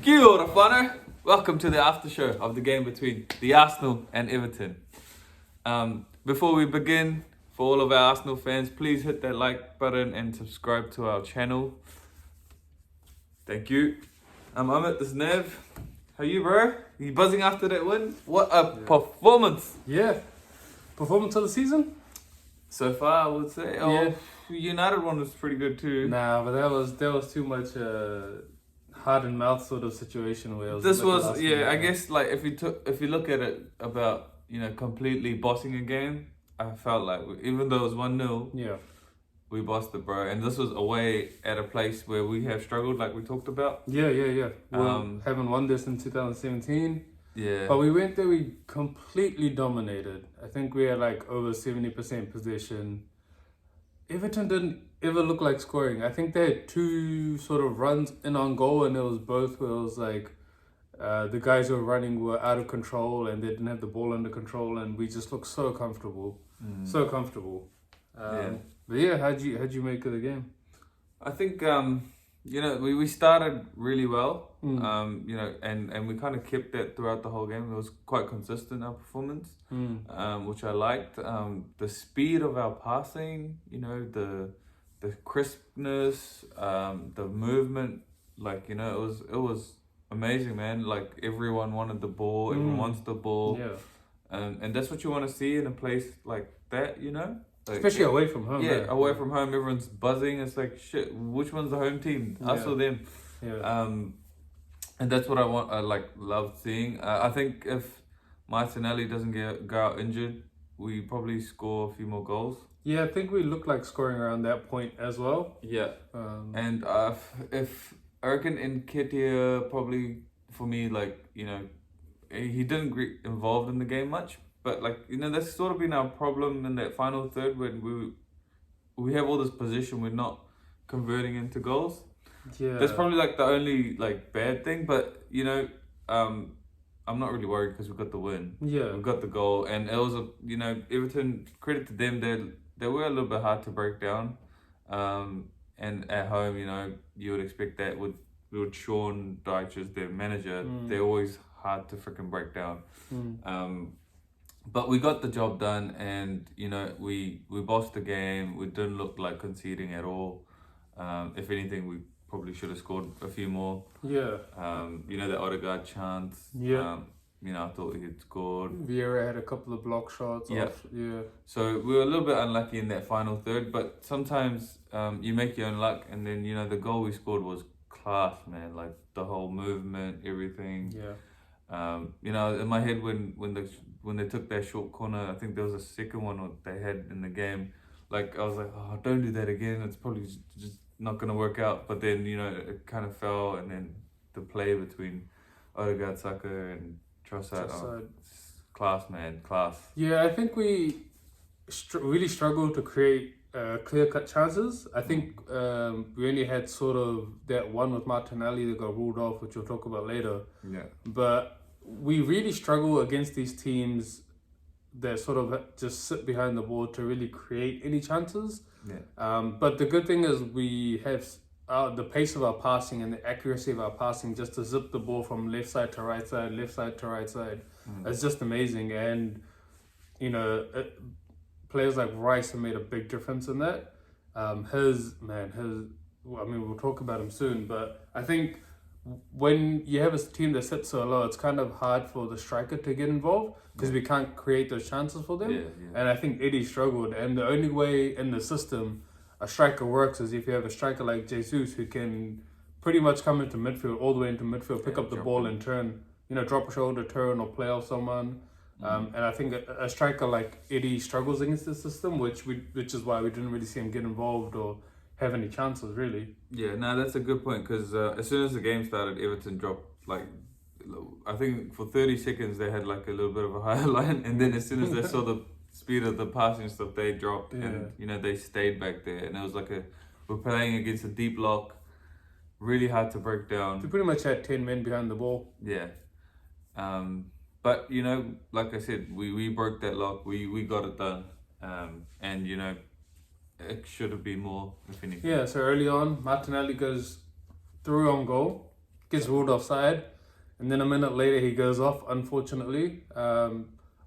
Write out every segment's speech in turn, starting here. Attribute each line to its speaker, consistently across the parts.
Speaker 1: Kia ora, whānau. Welcome to the Aftershow of the game between the Arsenal and Everton. Before we begin, for all of our Arsenal fans, please hit that like button and subscribe to our channel. Thank you. I'm Amit, this is Nev. How you, bro? You buzzing after that win? What a performance!
Speaker 2: Yeah. Performance of the season?
Speaker 1: So far, I would say. Oh,
Speaker 2: Yeah.
Speaker 1: United one was pretty good too.
Speaker 2: Nah, but that was too much heart and mouth sort of situation where it was.
Speaker 1: This
Speaker 2: like
Speaker 1: was,
Speaker 2: last
Speaker 1: yeah,
Speaker 2: minute,
Speaker 1: I guess like if you look at it about, completely bossing a game, I felt like even though it was 1-0,
Speaker 2: Yeah.
Speaker 1: we bossed it, bro. And this was away at a place where we have struggled, like we talked about.
Speaker 2: Yeah. We haven't won this in 2017.
Speaker 1: Yeah.
Speaker 2: But we went there, we completely dominated. I think we had like over 70% possession. Everton didn't ever look like scoring. I think they had two sort of runs in on goal, and it was both where it was like the guys who were running were out of control and they didn't have the ball under control, and we just looked so comfortable. So comfortable.
Speaker 1: Yeah.
Speaker 2: But yeah, how'd you make of the game?
Speaker 1: I think, we started really well, and we kind of kept that throughout the whole game. It was quite consistent, our performance, which I liked. The speed of our passing, the crispness, the movement, it was amazing, man. Like everyone wanted the ball, everyone wants the ball.
Speaker 2: Yeah.
Speaker 1: And that's what you want to see in a place like that, Like,
Speaker 2: Especially away from home.
Speaker 1: Yeah, away from home, everyone's buzzing. It's like, shit, which one's the home team? Us or them?
Speaker 2: Yeah.
Speaker 1: And that's what I love seeing. I think if Martinelli doesn't go out injured, we probably score a few more goals.
Speaker 2: Yeah, I think we look like scoring around that point as well.
Speaker 1: Yeah. And if I reckon Nketiah probably, for me, he didn't get involved in the game much. But that's sort of been our problem in that final third when we have all this position, we're not converting into goals.
Speaker 2: Yeah.
Speaker 1: That's probably the only bad thing, but I'm not really worried because we got the win.
Speaker 2: Yeah.
Speaker 1: We got the goal, and it was Everton, credit to them, they were a little bit hard to break down. And at home, you would expect that with Sean Dyche as their manager, they're always hard to freaking break down. But we got the job done, and we bossed the game. We didn't look like conceding at all. If anything, we probably should have scored a few more.
Speaker 2: Yeah.
Speaker 1: The Odegaard chance.
Speaker 2: Yeah.
Speaker 1: I thought he had scored.
Speaker 2: Vieira had a couple of block shots.
Speaker 1: Yeah.
Speaker 2: Yeah.
Speaker 1: So we were a little bit unlucky in that final third, but sometimes you make your own luck, and then the goal we scored was class, man. Like the whole movement, everything.
Speaker 2: Yeah.
Speaker 1: In my head when they took that short corner, I think there was a second one they had in the game. I was like, oh, don't do that again. It's probably just not gonna work out. But then it kind of fell, and then the play between Odegaard, Saka, and Trossard, class, man, class.
Speaker 2: Yeah, I think we really struggled to create clear-cut chances. I think we only had sort of that one with Martinelli that got ruled off, which we'll talk about later.
Speaker 1: Yeah.
Speaker 2: But we really struggle against these teams that sort of just sit behind the ball to really create any chances.
Speaker 1: Yeah.
Speaker 2: But the good thing is we have the pace of our passing and the accuracy of our passing just to zip the ball from left side to right side, left side to right side. It's just amazing. And, players like Rice have made a big difference in that. We'll talk about him soon, but I think when you have a team that sits so low, it's kind of hard for the striker to get involved because we can't create those chances for them.
Speaker 1: Yeah.
Speaker 2: And I think Eddie struggled. And the only way in the system a striker works is if you have a striker like Jesus who can pretty much come into midfield, all the way into midfield, pick up the ball and turn, drop a shoulder, turn, or play off someone. And I think a striker like Eddie struggles against the system, which is why we didn't really see him get involved or have any chances, really.
Speaker 1: Yeah, no, that's a good point, because as soon as the game started, Everton dropped, I think for 30 seconds they had a little bit of a higher line, and then as soon as they saw the speed of the passing stuff, they dropped, and they stayed back there, and it was we're playing against a deep lock, really hard to break down.
Speaker 2: We pretty much had 10 men behind the ball.
Speaker 1: Yeah. But, like I said, we broke that lock, we got it done, and, it should have been more, if anything.
Speaker 2: Yeah, so early on, Martinelli goes through on goal. gets ruled offside, and then a minute later he goes off. Unfortunately,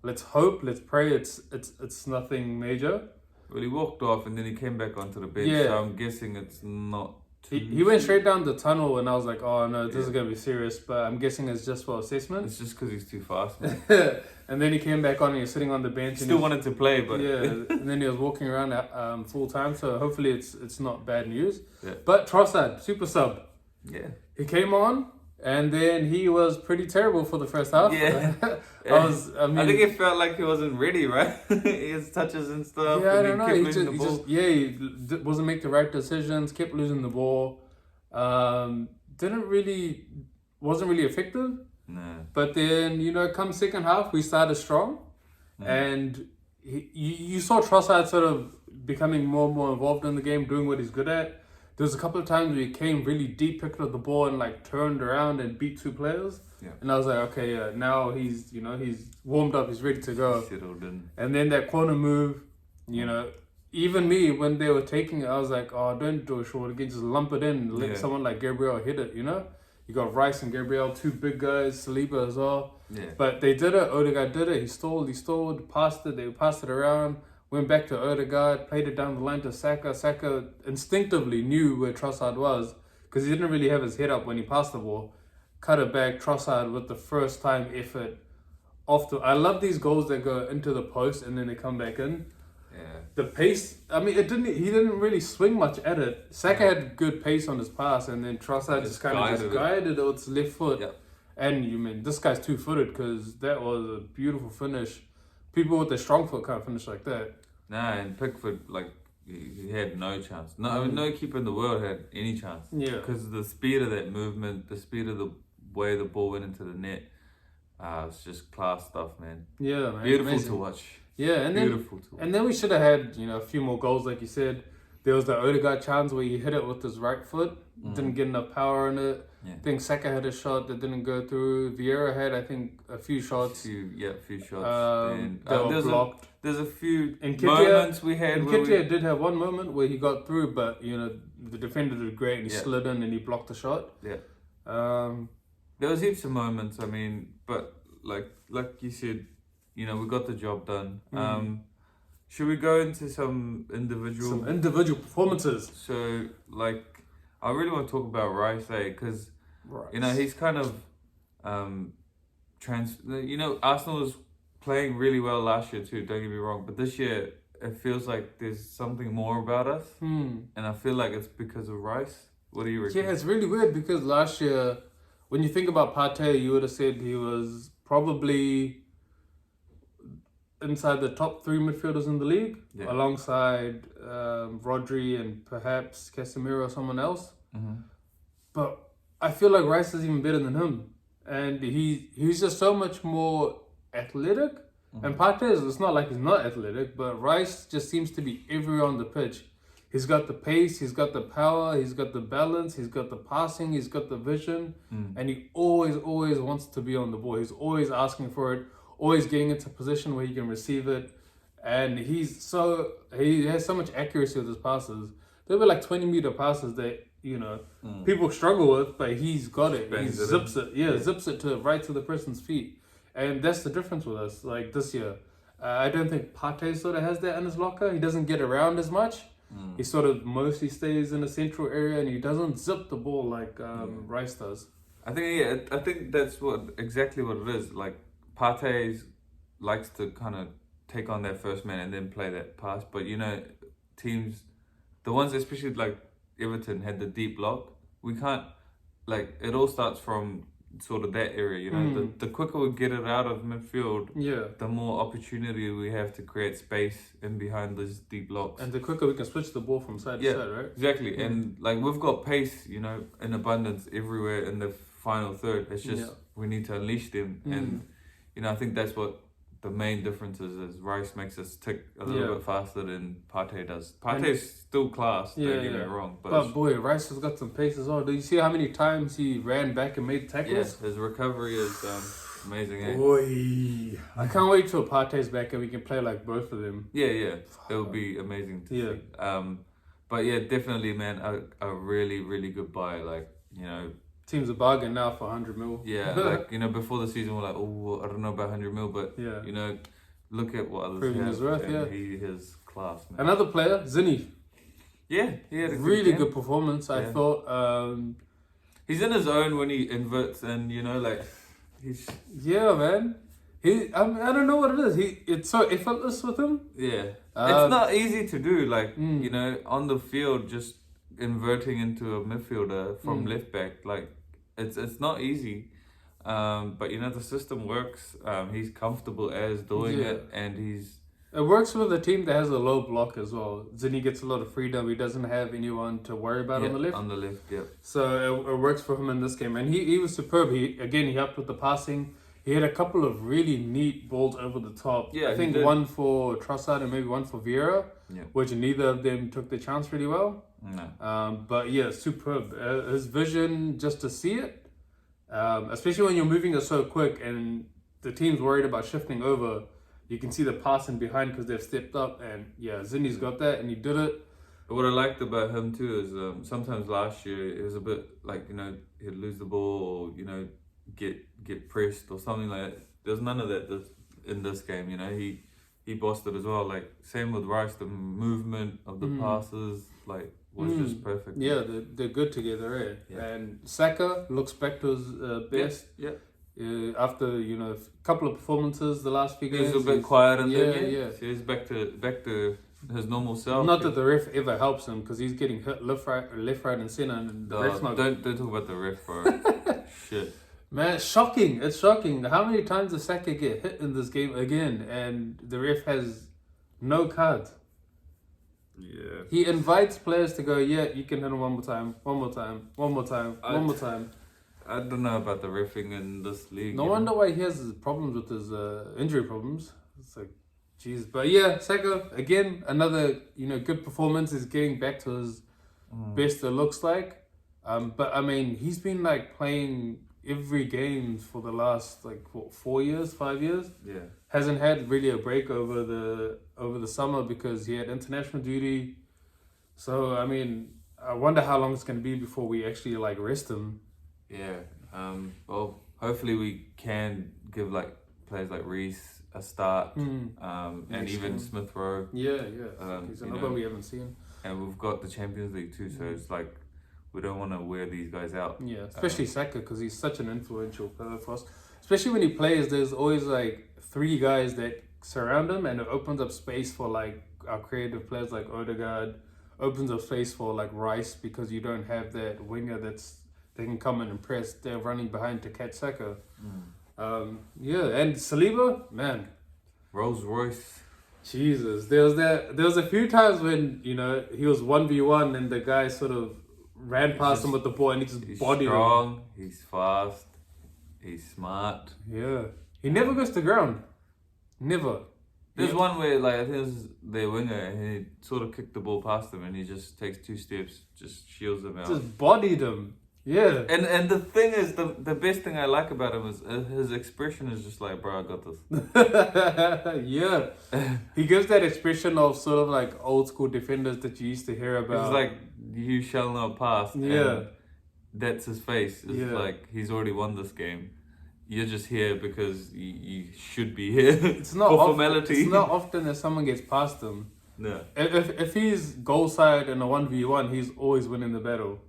Speaker 2: let's hope, let's pray it's nothing major.
Speaker 1: Well, he walked off and then he came back onto the bench.
Speaker 2: Yeah.
Speaker 1: So I'm guessing it's not too.
Speaker 2: He went straight down the tunnel, and I was like, oh no, this is gonna be serious. But I'm guessing it's just for assessment.
Speaker 1: It's just because he's too fast, man.
Speaker 2: And then he came back on and he was sitting on the bench.
Speaker 1: Still wanted to play, but
Speaker 2: yeah, and then he was walking around at full time. So hopefully it's not bad news.
Speaker 1: Yeah.
Speaker 2: But Trossard, super sub.
Speaker 1: Yeah.
Speaker 2: He came on, and then he was pretty terrible for the first half.
Speaker 1: Yeah. I think it felt like he wasn't ready, right? His touches and stuff.
Speaker 2: Yeah,
Speaker 1: and
Speaker 2: I don't know.
Speaker 1: Kept losing the ball.
Speaker 2: He wasn't making the right decisions. Kept losing the ball. Wasn't really effective.
Speaker 1: No.
Speaker 2: But then come second half, we started strong, and you saw Trossard sort of becoming more and more involved in the game, doing what he's good at. There was a couple of times where he came really deep, picked up the ball, and like turned around and beat two players.
Speaker 1: Yeah.
Speaker 2: And I was like, okay, yeah, now he's warmed up, he's ready to go.
Speaker 1: Settled in.
Speaker 2: And then that corner move, even me, when they were taking it, I was like, oh, don't do a short again, just lump it in, let someone like Gabriel hit it, You got Rice and Gabriel, two big guys, Saliba as well.
Speaker 1: Yeah.
Speaker 2: But they did it, Odegaard did it, he stalled, passed it, they passed it around, went back to Odegaard, played it down the line to Saka. Saka instinctively knew where Trossard was, because he didn't really have his head up when he passed the ball. Cut it back, Trossard with the first time effort. I love these goals that go into the post and then they come back in.
Speaker 1: Yeah.
Speaker 2: The pace, he didn't really swing much at it. Saka had good pace on his pass, and then Trossard just guided it with his left foot.
Speaker 1: Yep.
Speaker 2: And this guy's 2-footed, because that was a beautiful finish. People with a strong foot can't finish like that.
Speaker 1: Nah, and Pickford, he had no chance. No keeper in the world had any chance.
Speaker 2: Yeah.
Speaker 1: Because the speed of that movement, the speed of the way the ball went into the net, it's just class stuff, man.
Speaker 2: Yeah, man.
Speaker 1: Beautiful
Speaker 2: Amazing.
Speaker 1: to watch.
Speaker 2: Yeah, and then we should have had a few more goals, like you said. There was the Odegaard chance where he hit it with his right foot, didn't get enough power in it.
Speaker 1: Yeah.
Speaker 2: I think Saka had a shot that didn't go through. Vieira had, I think, a few shots.
Speaker 1: A few shots.
Speaker 2: That were blocked.
Speaker 1: There's a few
Speaker 2: Nketiah,
Speaker 1: moments we had.
Speaker 2: Nketiah did have one moment where he got through, but the defender did great, and he slid in and he blocked the shot.
Speaker 1: Yeah.
Speaker 2: There
Speaker 1: was heaps of moments. But like you said, we got the job done. Should we go into some individual
Speaker 2: performances?
Speaker 1: So, I really want to talk about Rice, because he's kind of Arsenal was playing really well last year too. Don't get me wrong, but this year it feels like there's something more about us, and I feel like it's because of Rice. What do you reckon?
Speaker 2: Yeah, it's really weird, because last year, when you think about Partey, you would have said he was probably inside the top 3 midfielders in the league, alongside Rodri and perhaps Casemiro or someone else.
Speaker 1: Mm-hmm.
Speaker 2: But I feel like Rice is even better than him, and he's just so much more athletic. Mm-hmm. And Partey, it's not like he's not athletic, but Rice just seems to be everywhere on the pitch. He's got the pace, he's got the power, he's got the balance, he's got the passing, he's got the vision, and he always wants to be on the ball. He's always asking for it, always getting into a position where he can receive it, and he has so much accuracy with his passes. There'll be like 20-meter passes that people struggle with, but he's got it. He zips it right to the person's feet, and that's the difference with us. Like this year, I don't think Partey sort of has that in his locker. He doesn't get around as much. He sort of mostly stays in the central area, and he doesn't zip the ball like Rice does.
Speaker 1: I think that's exactly what it is. Like Partey likes to kind of take on that first man and then play that pass. But teams, the ones especially like Everton had the deep block. We can't it all starts from sort of that area. The quicker we get it out of midfield, the more opportunity we have to create space in behind those deep blocks,
Speaker 2: and the quicker we can switch the ball from side to side, right?
Speaker 1: Exactly. And we've got pace, in abundance everywhere in the final third. It's just we need to unleash them, and I think that's what the main difference is Rice makes us tick a little bit faster than Partey does. Partey's still class, don't get me wrong. But
Speaker 2: boy, Rice has got some pace as well. Do you see how many times he ran back and made tackles?
Speaker 1: Yeah, his recovery is amazing. Eh?
Speaker 2: Boy, I can't wait till Partey's back and we can play like both of them.
Speaker 1: Yeah. It'll be amazing to see. But yeah, definitely, man, a really, really good buy.
Speaker 2: Team's a bargain now for 100 mil.
Speaker 1: Yeah, like, you know, before the season, we're like, oh, I don't know about 100 mil, but,
Speaker 2: Yeah.
Speaker 1: you know, look at what others
Speaker 2: Proving
Speaker 1: have.
Speaker 2: his worth,
Speaker 1: and
Speaker 2: yeah.
Speaker 1: He has class, man.
Speaker 2: Another player, Zinni.
Speaker 1: Yeah, he had a
Speaker 2: Really
Speaker 1: game.
Speaker 2: good performance, I
Speaker 1: Yeah.
Speaker 2: thought.
Speaker 1: He's in his zone when he inverts, and, you know, like, he's...
Speaker 2: Yeah, man. I don't know what it is. It's so effortless with him.
Speaker 1: Yeah. It's not easy to do, like, you know, on the field, just inverting into a midfielder from left back. Like, it's not easy. But, you know, the system works. He's comfortable as doing it, and
Speaker 2: It works with a team that has a low block as well. Zinni gets a lot of freedom. He doesn't have anyone to worry about on the left.
Speaker 1: On the left, yeah.
Speaker 2: So it works for him in this game. And he was superb. He helped with the passing. He had a couple of really neat balls over the top.
Speaker 1: Yeah,
Speaker 2: I think one for Trossard and maybe one for Vieira, which neither of them took the chance really well.
Speaker 1: No.
Speaker 2: But yeah, superb. His vision, just to see it, especially when you're moving it so quick and the team's worried about shifting over, you can see the passing behind because they've stepped up. And yeah, Zinni's got that and he did it.
Speaker 1: But what I liked about him too is sometimes last year it was a bit like, you know, he'd lose the ball or, you know, get pressed or something like that. There's none of that in this game, you know. He bossed it as well. Like, same with Rice, the movement of the passes, like, was just perfect.
Speaker 2: Yeah, they're good together, eh? Yeah. And Saka looks back to his best.
Speaker 1: Yeah.
Speaker 2: After, you know, a couple of performances the last few games.
Speaker 1: He's a bit quiet and
Speaker 2: yeah.
Speaker 1: So he's back to his normal self.
Speaker 2: Not that the ref ever helps him because he's getting hit left, right, and center, and the ref's not.
Speaker 1: Don't talk about the ref, bro. Shit.
Speaker 2: Man, it's shocking. It's shocking. How many times does Saka get hit in this game again and the ref has no card?
Speaker 1: Yeah.
Speaker 2: He invites players to go, yeah, you can hit him one more time.
Speaker 1: I don't know about the reffing in this league.
Speaker 2: No wonder why he has problems with his injury problems. It's like, jeez. But yeah, Saka, again, another, you know, good performance. He's getting back to his best, it looks like. But I mean, he's been like playing every game for the last like what, 5 years.
Speaker 1: Yeah.
Speaker 2: Hasn't had really a break over the summer because he had international duty. So I mean, I wonder how long it's gonna be before we actually like rest him.
Speaker 1: Yeah. Well, hopefully we can give like players like Reece a start. And even Smith Rowe.
Speaker 2: Yeah. He's another one we haven't seen.
Speaker 1: And we've got the Champions League too, so it's like we don't want to wear these guys out.
Speaker 2: Yeah, especially Saka because he's such an influential player for us. Especially when he plays, there's always like 3 guys that surround him, and it opens up space for like our creative players like Odegaard. Opens up space for like Rice because you don't have that winger they can come in and press. They're running behind to catch Saka. Yeah, and Saliba, man,
Speaker 1: Rolls Royce.
Speaker 2: Jesus, there was a few times when, you know, he was 1v1 and the guy sort of ran past him with the ball and he just bodied him. He's
Speaker 1: strong, he's fast, he's smart.
Speaker 2: Yeah. He never goes to ground. Never.
Speaker 1: There's one where, like, I think it was their winger and he sort of kicked the ball past him and he just takes 2 steps, just shields him out.
Speaker 2: Just bodied him. Yeah.
Speaker 1: And the thing is, the best thing I like about him is his expression is just like, bro, I got this.
Speaker 2: Yeah. He gives that expression of sort of like old school defenders that you used to hear about.
Speaker 1: It's like, you shall not pass.
Speaker 2: Yeah.
Speaker 1: And that's his face. It's like, he's already won this game. You're just here because you should be here.
Speaker 2: It's not
Speaker 1: for formality.
Speaker 2: It's not often that someone gets past him.
Speaker 1: No.
Speaker 2: If he's goal side in a 1v1, he's always winning the battle.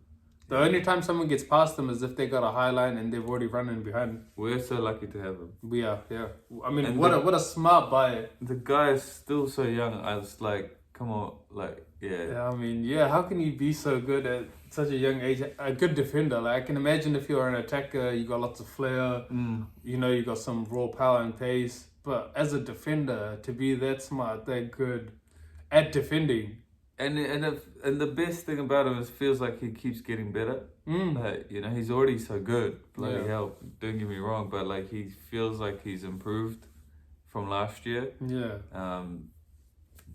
Speaker 2: The only time someone gets past them is if they got a high line and they've already run in behind.
Speaker 1: We're so lucky to have him.
Speaker 2: We are, yeah. I mean, what a smart buy.
Speaker 1: The guy is still so young. I was like, come on, like, yeah.
Speaker 2: Yeah, I mean, yeah, how can you be so good at such a young age? A good defender. Like, I can imagine if you're an attacker, you got lots of flair, you know, you got some raw power and pace. But as a defender, to be that smart, that good at defending.
Speaker 1: And the best thing about him is feels like he keeps getting better. Like, you know, he's already so good. Bloody hell, don't get me wrong, but like he feels like he's improved from last year.
Speaker 2: Yeah.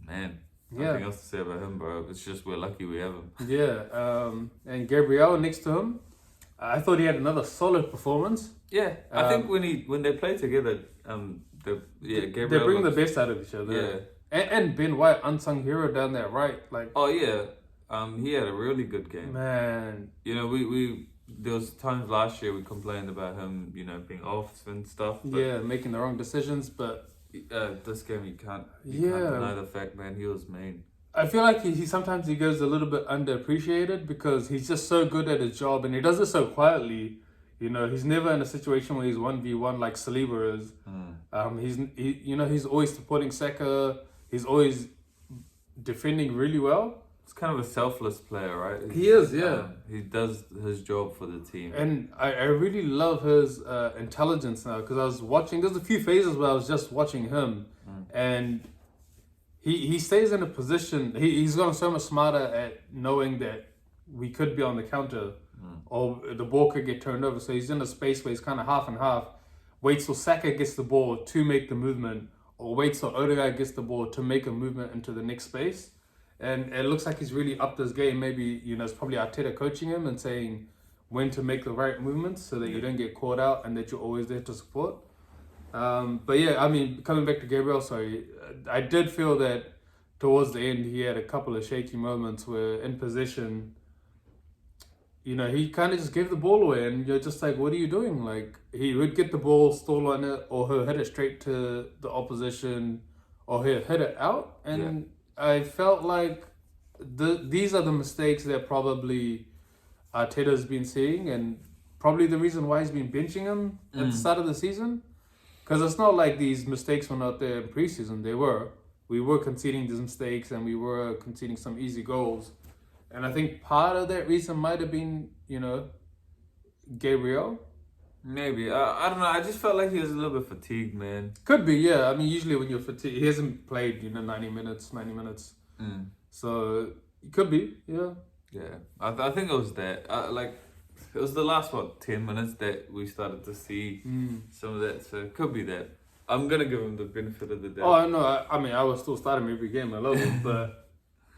Speaker 1: Man, nothing else to say about him, bro. It's just we're lucky we have him.
Speaker 2: Yeah. And Gabriel next to him, I thought he had another solid performance.
Speaker 1: Yeah, I think when they play together, Gabriel
Speaker 2: they bring the best out of each other.
Speaker 1: Yeah.
Speaker 2: And Ben White, unsung hero down there, right? Like,
Speaker 1: oh yeah, he had a really good game.
Speaker 2: Man,
Speaker 1: you know, we there was times last year we complained about him, being off and stuff. But
Speaker 2: making the wrong decisions, but
Speaker 1: this game you can't
Speaker 2: yeah,
Speaker 1: deny the fact, man, he was mean.
Speaker 2: I feel like he sometimes he goes a little bit underappreciated because he's just so good at his job and he does it so quietly. He's never in a situation where he's 1v1 like Saliba is. He's always supporting Saka. He's always defending really well.
Speaker 1: It's kind of a selfless player, right?
Speaker 2: He is, yeah.
Speaker 1: He does his job for the team.
Speaker 2: And I really love his intelligence now because I was watching, there's a few phases where I was just watching him and he stays in a position, he's gotten so much smarter at knowing that we could be on the counter or the ball could get turned over. So he's in a space where he's kind of half and half, waits till Saka gets the ball to make the movement or waits till Odegaard gets the ball to make a movement into the next space. And it looks like he's really upped his game. Maybe, it's probably Arteta coaching him and saying when to make the right movements so that you don't get caught out and that you're always there to support. But yeah, I mean, coming back to Gabriel, sorry, I did feel that towards the end he had a couple of shaky moments where in position, he kind of just gave the ball away and you're just like, what are you doing? Like, he would get the ball, stall on it, or he'll hit it straight to the opposition, or he'll hit it out. And I felt like these are the mistakes that probably Arteta's been seeing and probably the reason why he's been benching him at the start of the season. Because it's not like these mistakes were not there in preseason. They were. We were conceding these mistakes and we were conceding some easy goals. And I think part of that reason might have been, Gabriel.
Speaker 1: Maybe. I don't know. I just felt like he was a little bit fatigued, man.
Speaker 2: Could be, yeah. I mean, usually when you're fatigued, he hasn't played, 90 minutes. So, it could be, yeah.
Speaker 1: Yeah. I think it was that. It was the last, 10 minutes that we started to see some of that. So, it could be that. I'm going to give him the benefit of the doubt.
Speaker 2: Oh, no. I will still start him every game. I love him. But,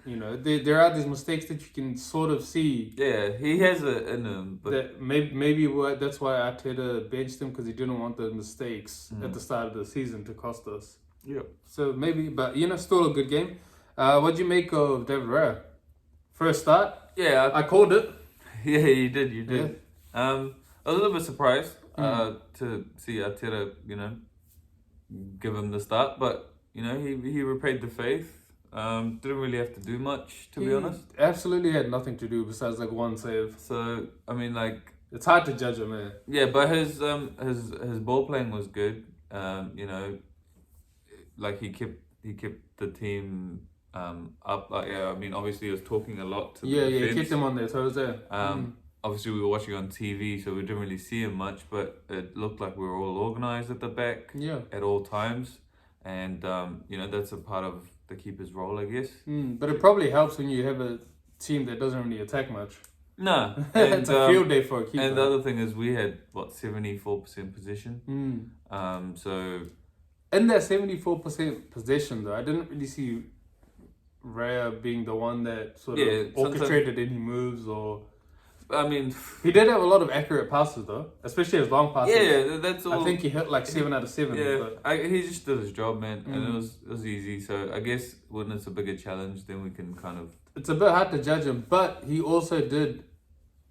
Speaker 2: there are these mistakes that you can sort of see.
Speaker 1: Yeah, he has it in him. But
Speaker 2: that that's why Arteta benched him, because he didn't want the mistakes at the start of the season to cost us.
Speaker 1: Yeah.
Speaker 2: So maybe, but still a good game. What'd you make of David Raya? First start?
Speaker 1: Yeah.
Speaker 2: I called it.
Speaker 1: Yeah, you did. Yeah. I was a little bit surprised to see Arteta, give him the start. But, he repaid the faith. Didn't really have to do much, to be honest.
Speaker 2: Absolutely had nothing to do besides one save.
Speaker 1: So I mean,
Speaker 2: it's hard to judge him, man.
Speaker 1: Yeah, but his ball playing was good. He kept the team up. I mean, obviously he was talking a lot to the defense.
Speaker 2: He kept them on their toes there.
Speaker 1: Obviously we were watching on TV, so we didn't really see him much, but it looked like we were all organised at the back.
Speaker 2: Yeah.
Speaker 1: At all times, and that's a part of the keeper's role, I guess.
Speaker 2: But it probably helps when you have a team that doesn't really attack much.
Speaker 1: No.
Speaker 2: It's a field day for a keeper.
Speaker 1: And the other thing is we had, 74% possession. So...
Speaker 2: In that 74% possession, though, I didn't really see Raya being the one that sort of orchestrated any moves or... I mean... He did have a lot of accurate passes, though. Especially his long passes.
Speaker 1: Yeah, that's all...
Speaker 2: I think he hit 7 out of 7.
Speaker 1: Yeah, he just did his job, man. And it was easy. So I guess when it's a bigger challenge, then we can kind of...
Speaker 2: It's a bit hard to judge him. But he also did,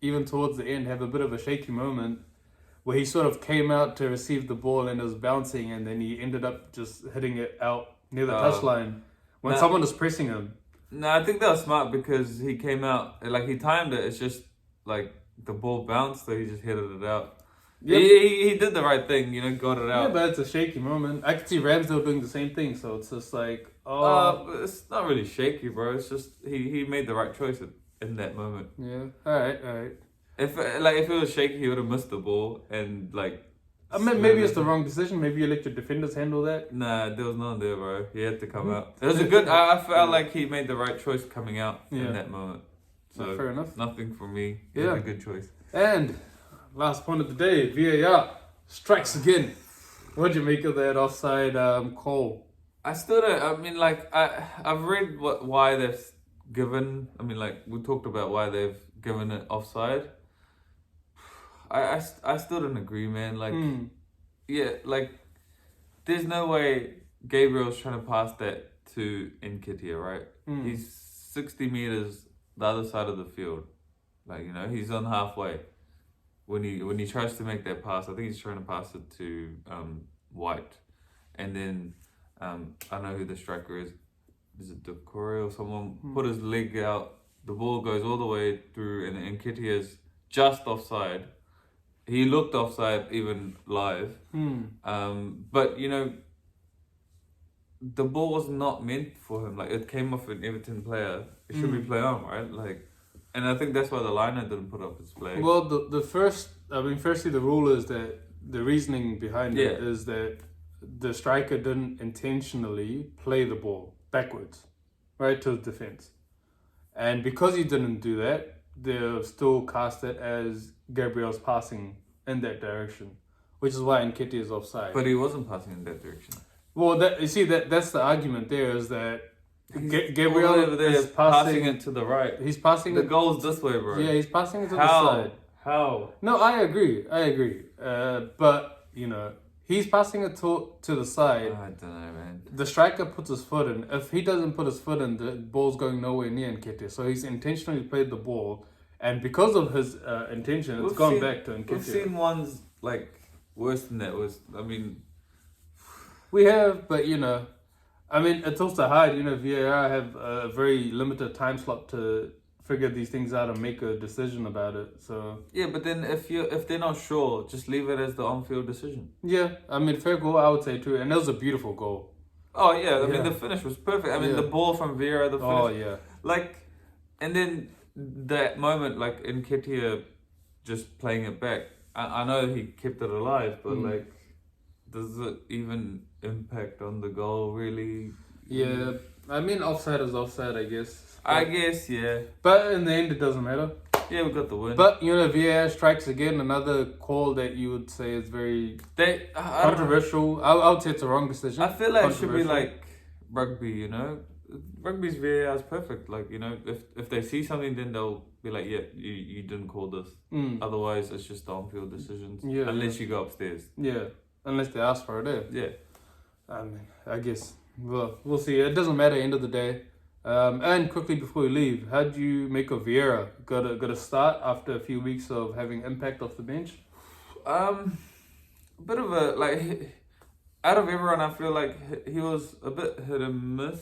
Speaker 2: even towards the end, have a bit of a shaky moment where he sort of came out to receive the ball and it was bouncing, and then he ended up just hitting it out near the touchline when someone was pressing him.
Speaker 1: No, I think that was smart because he came out, he timed it. It's just the ball bounced, so he just hit it out. Yep. He did the right thing, got it out.
Speaker 2: Yeah, but it's a shaky moment. I could see Ramsdale doing the same thing, so it's just
Speaker 1: it's not really shaky, bro. It's just he made the right choice in that moment.
Speaker 2: Yeah, all right.
Speaker 1: If it was shaky, he would have missed the ball and
Speaker 2: maybe it's the wrong decision. Maybe you let your defenders handle that.
Speaker 1: Nah, there was none there, bro. He had to come out. It was a good. I felt like he made the right choice coming out in that moment. So
Speaker 2: fair enough.
Speaker 1: Nothing from me. He had a good choice.
Speaker 2: And last point of the day, VAR strikes again. What'd you make of that offside call?
Speaker 1: I still don't. I mean, I've read why they've given. I mean, we talked about why they've given it offside. I still don't agree, man. There's no way Gabriel's trying to pass that to Nketiah, right? He's 60 meters the other side of the field. He's on halfway. when he tries to make that pass, I think he's trying to pass it to White, and then I don't know who the striker is. Is it Decore or someone? Put his leg out. The ball goes all the way through, and Nketiah's just offside. He looked offside even live. But the ball was not meant for him. Like, it came off an Everton player. It should be play on, right? Like, and I think that's why the liner didn't put up his flag.
Speaker 2: Well, firstly, the rule is that the reasoning behind it is that the striker didn't intentionally play the ball backwards, right, to the defense. And because he didn't do that, they'll still cast it as Gabriel's passing in that direction, which is why Nketiah is offside.
Speaker 1: But he wasn't passing in that direction.
Speaker 2: Well, that's the argument there, is that Gabriel
Speaker 1: over there
Speaker 2: is passing
Speaker 1: it to the right.
Speaker 2: He's passing
Speaker 1: the goal's this way, bro.
Speaker 2: Yeah, he's passing it to the side.
Speaker 1: How?
Speaker 2: No, I agree. But he's passing it to the side.
Speaker 1: I don't know, man.
Speaker 2: The striker puts his foot in. If he doesn't put his foot in, the ball's going nowhere near Nketiah. So he's intentionally played the ball, and because of his intention, it's gone back to Nketiah.
Speaker 1: We've seen ones worse than that.
Speaker 2: We have, but it's also hard. VAR have a very limited time slot to figure these things out and make a decision about it. So
Speaker 1: yeah, but then if they're not sure, just leave it as the on-field decision.
Speaker 2: Yeah, fair goal, I would say too, and that was a beautiful goal.
Speaker 1: Oh yeah, I mean the finish was perfect. The ball from Vieira, the finish.
Speaker 2: Oh yeah.
Speaker 1: And then that moment, Nketiah just playing it back. I know he kept it alive, but does it even impact on the goal really?
Speaker 2: Yeah, offside is offside, I guess.
Speaker 1: I guess, yeah.
Speaker 2: But in the end, it doesn't matter.
Speaker 1: Yeah, we got the win.
Speaker 2: But VAR strikes again, another call that you would say is very controversial. I would say it's a wrong decision.
Speaker 1: I feel like it should be like rugby, Rugby's VAR is perfect. If they see something, then they'll be like, yeah, you didn't call this. Otherwise, it's just on-field decisions. Yeah. Unless you go upstairs.
Speaker 2: Yeah. Unless they ask for it.
Speaker 1: Yeah.
Speaker 2: I guess. Well, we'll see. It doesn't matter, end of the day. And quickly before we leave, how do you make of Vieira? Got a start after a few weeks of having impact off the bench?
Speaker 1: A bit of out of everyone, I feel like he was a bit hit and miss.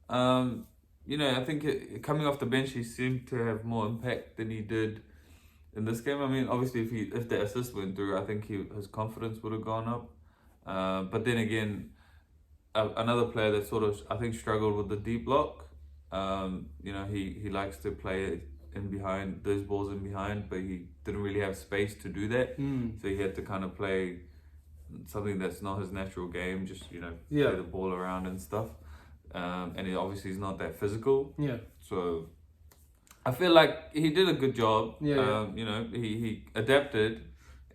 Speaker 1: I think coming off the bench, he seemed to have more impact than he did in this game. Obviously, if the assist went through, I think his confidence would have gone up. But then again, another player that sort of, I think, struggled with the deep block. He likes to play in behind, those balls in behind, but he didn't really have space to do that. So he had to kind of play something that's not his natural game, just, play the ball around and stuff. And he obviously is not that physical.
Speaker 2: Yeah.
Speaker 1: So I feel like he did a good job.
Speaker 2: Yeah.
Speaker 1: He adapted,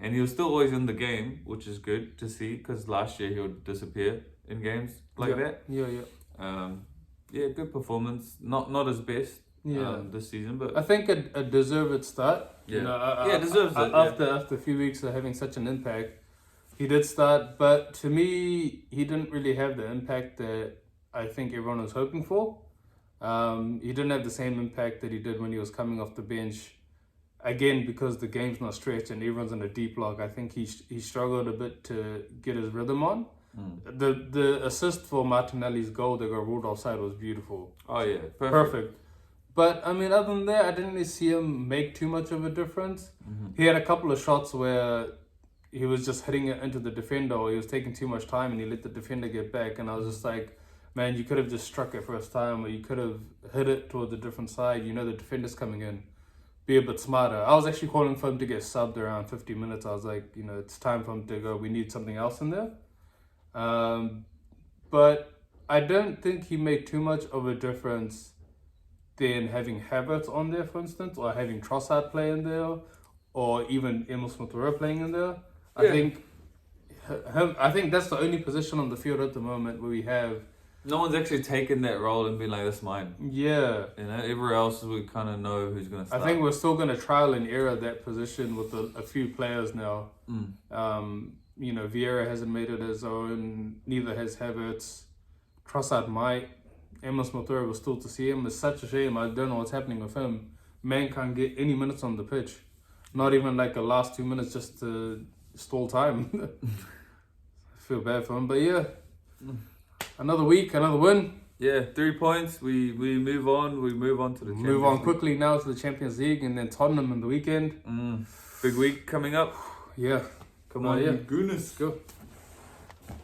Speaker 1: and he was still always in the game, which is good to see, because last year he would disappear in games that.
Speaker 2: Yeah.
Speaker 1: Good performance. Not his best this season, but
Speaker 2: I think a deserved start.
Speaker 1: Deserves it.
Speaker 2: After a few weeks of having such an impact, he did start, but to me, he didn't really have the impact that I think everyone was hoping for. He didn't have the same impact that he did when he was coming off the bench. Again, because the game's not stretched and everyone's in a deep block, I think he struggled a bit to get his rhythm on. The assist for Martinelli's goal that got ruled offside was beautiful.
Speaker 1: Oh yeah,
Speaker 2: perfect. But other than that, I didn't really see him make too much of a difference. He had a couple of shots where he was just hitting it into the defender, or he was taking too much time and he let the defender get back. And I was just like, man, you could have just struck it first time, or you could have hit it towards a different side. The defender's coming in. Be a bit smarter. I was actually calling for him to get subbed around 50 minutes. I was like, it's time for him to go. We need something else in there. But I don't think he made too much of a difference than having Havertz on there, for instance, or having Trossard play in there, or even Emil Smith-Rowe playing in there.
Speaker 1: Yeah.
Speaker 2: I think that's the only position on the field at the moment where we have.
Speaker 1: No one's actually taken that role and been like, that's mine.
Speaker 2: Yeah.
Speaker 1: Everywhere else we kind of know who's going to start.
Speaker 2: I think we're still going to trial and error that position with a few players now. Vieira hasn't made it his own, neither has Havertz. Trossard might. Emil Smith-Rowe was still to see him. It's such a shame. I don't know what's happening with him. Man can't get any minutes on the pitch. Not even like a last 2 minutes just to stall time. I feel bad for him, but yeah. Another week, another win.
Speaker 1: Yeah, 3 points. We move on. We move on to the Champions League.
Speaker 2: Quickly now to the Champions League, and then Tottenham in the weekend.
Speaker 1: Big week coming up.
Speaker 2: Yeah.
Speaker 1: Come on,
Speaker 2: yeah.
Speaker 1: goodness.
Speaker 2: Go.